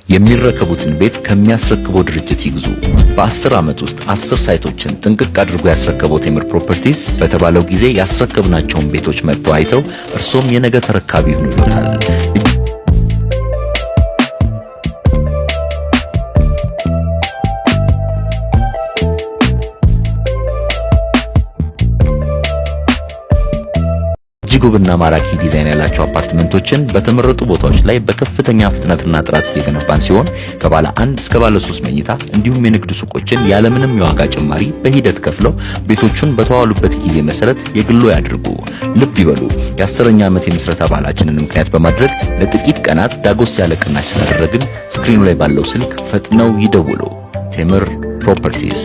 የሚረከቡትን ቤት ከሚያስረክበው ድርጅት ይግዙ። በ10 ዓመት ውስጥ 10 ሳይቶችን ጥንቅቅ አድርጎ ያስረከበው ቴምር ፕሮፐርቲስ በተባለው ጊዜ ያስረከብናቸውን ቤቶች መጥተው አይተው እርሶም የነገ ተረካቢ ይሆኑልዎታል። ውብና ማራኪ ዲዛይን ያላቸው አፓርትመንቶችን በተመረጡ ቦታዎች ላይ በከፍተኛ ፍጥነትና ጥራት እየገነባን ሲሆን ከባለ 1 እስከ ባለ 3 መኝታ እንዲሁም የንግድ ሱቆችን ያለምንም የዋጋ ጭማሪ በሂደት ከፍለው ቤቶቹን በተዋሉበት ጊዜ መሰረት የግሎ ያድርጉ። ልብ ይበሉ፣ የ10ኛ ዓመት የምስረታ በዓላችንን ምክንያት በማድረግ ለጥቂት ቀናት ዳጎስ ያለ ቅናሽ ስላደረግን ስክሪኑ ላይ ባለው ስልክ ፈጥነው ይደውሉ። ቴምር ፕሮፐርቲስ